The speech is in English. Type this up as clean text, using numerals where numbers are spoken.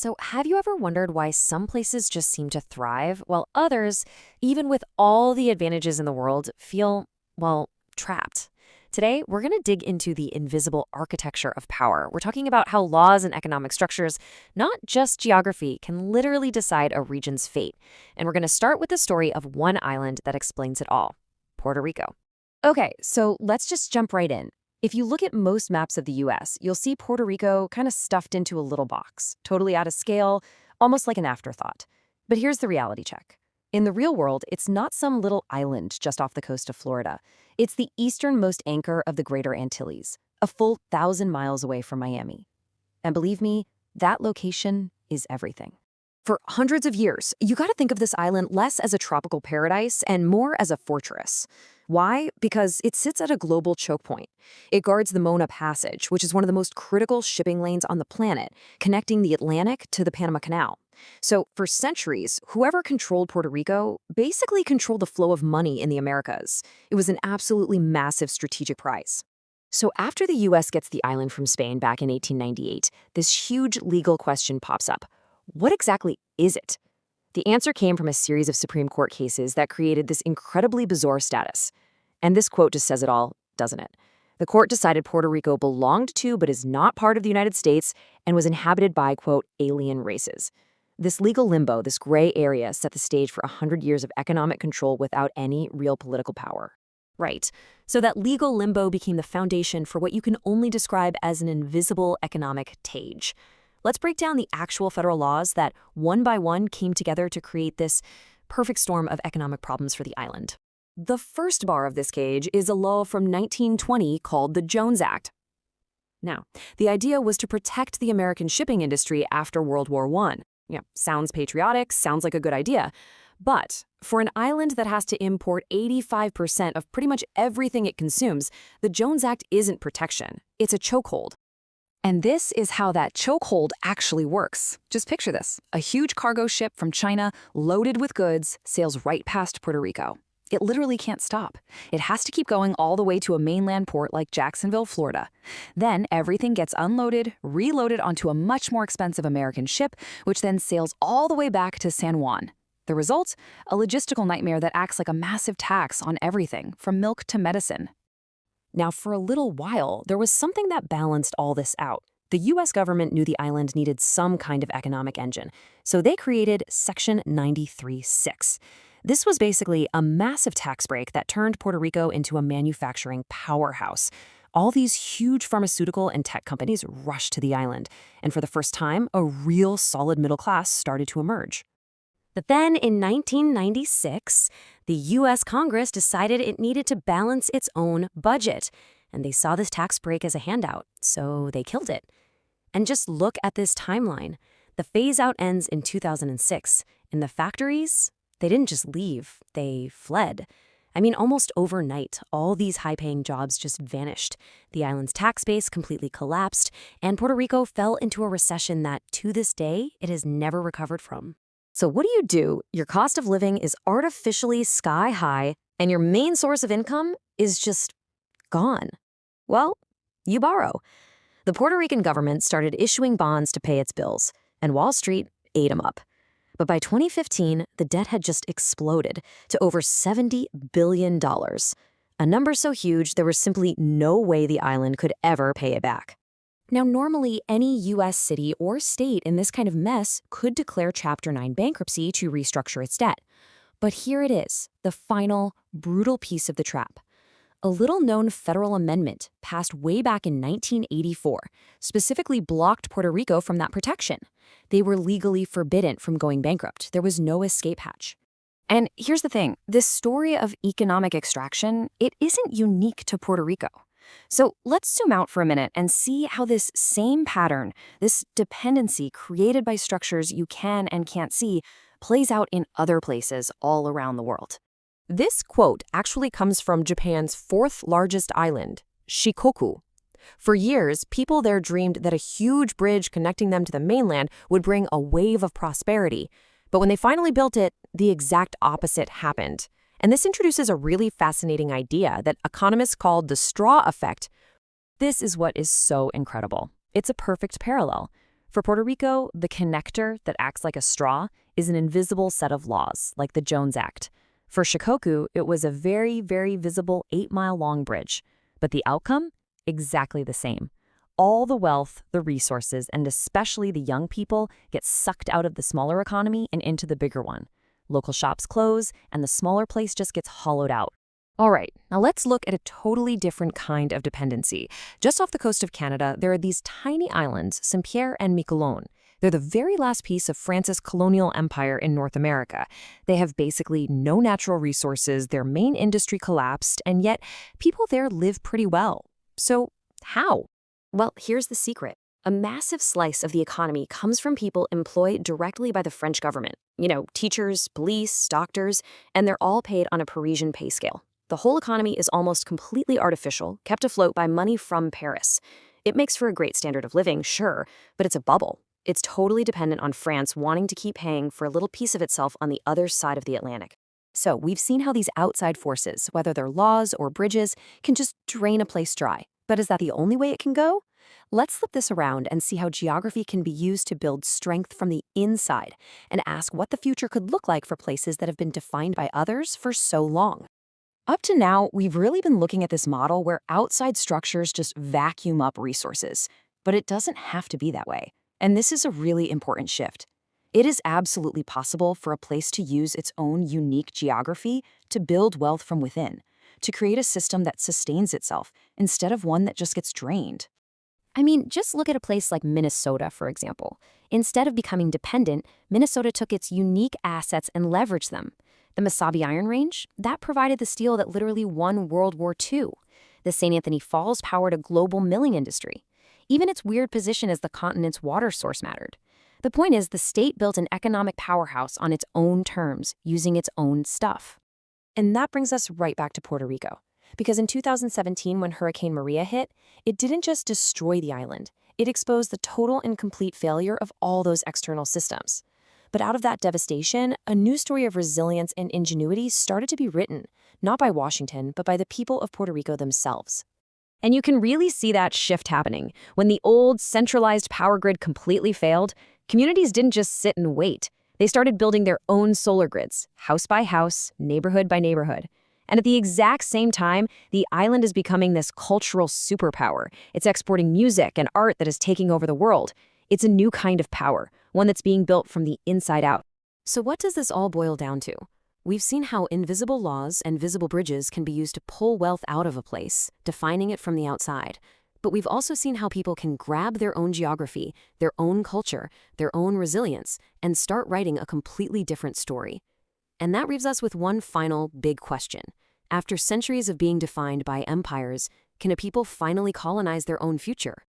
So, have you ever wondered why some places just seem to thrive while others, even with all the advantages in the world, feel, well, trapped? Today, we're going to dig into the invisible architecture of power. We're talking about how laws and economic structures, not just geography, can literally decide a region's fate. And we're going to start with the story of one island that explains it all: Puerto Rico. Okay, so let's just jump right in. If you look at most maps of the US, you'll see Puerto Rico kind of stuffed into a little box, totally out of scale, almost like an afterthought. But here's the reality check. In the real world, it's not some little island just off the coast of Florida. It's the easternmost anchor of the Greater Antilles, a full 1,000 miles away from Miami. And believe me, that location is everything. For hundreds of years, you got to think of this island less as a tropical paradise and more as a fortress. Why? Because it sits at a global choke point. It guards the Mona Passage, which is one of the most critical shipping lanes on the planet, connecting the Atlantic to the Panama Canal. So, for centuries, whoever controlled Puerto Rico basically controlled the flow of money in the Americas. It was an absolutely massive strategic prize. So after the U.S. gets the island from Spain back in 1898, this huge legal question pops up. What exactly is it? The answer came from a series of Supreme Court cases that created this incredibly bizarre status. And this quote just says it all, doesn't it? The court decided Puerto Rico belonged to but is not part of the United States and was inhabited by, quote, alien races. This legal limbo, this gray area, set the stage for 100 years of economic control without any real political power. Right. So that legal limbo became the foundation for what you can only describe as an invisible economic cage. Let's break down the actual federal laws that, one by one, came together to create this perfect storm of economic problems for the island. The first bar of this cage is a law from 1920 called the Jones Act. Now, the idea was to protect the American shipping industry after World War I. Yeah, sounds patriotic, sounds like a good idea. But for an island that has to import 85% of pretty much everything it consumes, the Jones Act isn't protection. It's a chokehold. And this is how that chokehold actually works. Just picture this. A huge cargo ship from China, loaded with goods, sails right past Puerto Rico. It literally can't stop. It has to keep going all the way to a mainland port like Jacksonville, Florida. Then everything gets unloaded, reloaded onto a much more expensive American ship, which then sails all the way back to San Juan. The result? A logistical nightmare that acts like a massive tax on everything, from milk to medicine. Now, for a little while, there was something that balanced all this out. The U.S. government knew the island needed some kind of economic engine, so they created Section 93(6). This was basically a massive tax break that turned Puerto Rico into a manufacturing powerhouse. All these huge pharmaceutical and tech companies rushed to the island, and for the first time, a real solid middle class started to emerge. But then in 1996, the U.S. Congress decided it needed to balance its own budget, and they saw this tax break as a handout, so they killed it. And just look at this timeline. The phase-out ends in 2006, and the factories, they didn't just leave, they fled. I mean, almost overnight, all these high-paying jobs just vanished. The island's tax base completely collapsed, and Puerto Rico fell into a recession that, to this day, it has never recovered from. So what do? Your cost of living is artificially sky high, and your main source of income is just gone. Well, you borrow. The Puerto Rican government started issuing bonds to pay its bills, and Wall Street ate them up. But by 2015, the debt had just exploded to over $70 billion, a number so huge there was simply no way the island could ever pay it back. Now, normally, any U.S. city or state in this kind of mess could declare Chapter 9 bankruptcy to restructure its debt. But here it is, the final, brutal piece of the trap. A little-known federal amendment passed way back in 1984 specifically blocked Puerto Rico from that protection. They were legally forbidden from going bankrupt. There was no escape hatch. And here's the thing, this story of economic extraction, it isn't unique to Puerto Rico. So let's zoom out for a minute and see how this same pattern, this dependency created by structures you can and can't see, plays out in other places all around the world. This quote actually comes from Japan's fourth largest island, Shikoku. For years, people there dreamed that a huge bridge connecting them to the mainland would bring a wave of prosperity. But when they finally built it, the exact opposite happened. And this introduces a really fascinating idea that economists called the straw effect. This is what is so incredible. It's a perfect parallel. For Puerto Rico, the connector that acts like a straw is an invisible set of laws, like the Jones Act. For Shikoku, it was a very, very visible 8-mile-long bridge. But the outcome? Exactly the same. All the wealth, the resources, and especially the young people get sucked out of the smaller economy and into the bigger one. Local shops close, and the smaller place just gets hollowed out. All right, now let's look at a totally different kind of dependency. Just off the coast of Canada, there are these tiny islands, Saint-Pierre and Miquelon. They're the very last piece of France's colonial empire in North America. They have basically no natural resources, their main industry collapsed, and yet people there live pretty well. So how? Well, here's the secret. A massive slice of the economy comes from people employed directly by the French government. Teachers, police, doctors, and they're all paid on a Parisian pay scale. The whole economy is almost completely artificial, kept afloat by money from Paris. It makes for a great standard of living, sure, but it's a bubble. It's totally dependent on France wanting to keep paying for a little piece of itself on the other side of the Atlantic. So we've seen how these outside forces, whether they're laws or bridges, can just drain a place dry. But is that the only way it can go? Let's flip this around and see how geography can be used to build strength from the inside and ask what the future could look like for places that have been defined by others for so long. Up to now, we've really been looking at this model where outside structures just vacuum up resources. But it doesn't have to be that way. And this is a really important shift. It is absolutely possible for a place to use its own unique geography to build wealth from within, to create a system that sustains itself instead of one that just gets drained. I mean, just look at a place like Minnesota, for example. Instead of becoming dependent, Minnesota took its unique assets and leveraged them. The Mesabi Iron Range, that provided the steel that literally won World War II. The St. Anthony Falls powered a global milling industry. Even its weird position as the continent's water source mattered. The point is, the state built an economic powerhouse on its own terms, using its own stuff. And that brings us right back to Puerto Rico. Because in 2017, when Hurricane Maria hit, it didn't just destroy the island. It exposed the total and complete failure of all those external systems. But out of that devastation, a new story of resilience and ingenuity started to be written, not by Washington, but by the people of Puerto Rico themselves. And you can really see that shift happening. When the old, centralized power grid completely failed, communities didn't just sit and wait. They started building their own solar grids, house by house, neighborhood by neighborhood. And at the exact same time, the island is becoming this cultural superpower. It's exporting music and art that is taking over the world. It's a new kind of power, one that's being built from the inside out. So what does this all boil down to? We've seen how invisible laws and visible bridges can be used to pull wealth out of a place, defining it from the outside. But we've also seen how people can grab their own geography, their own culture, their own resilience, and start writing a completely different story. And that leaves us with one final big question. After centuries of being defined by empires, can a people finally colonize their own future?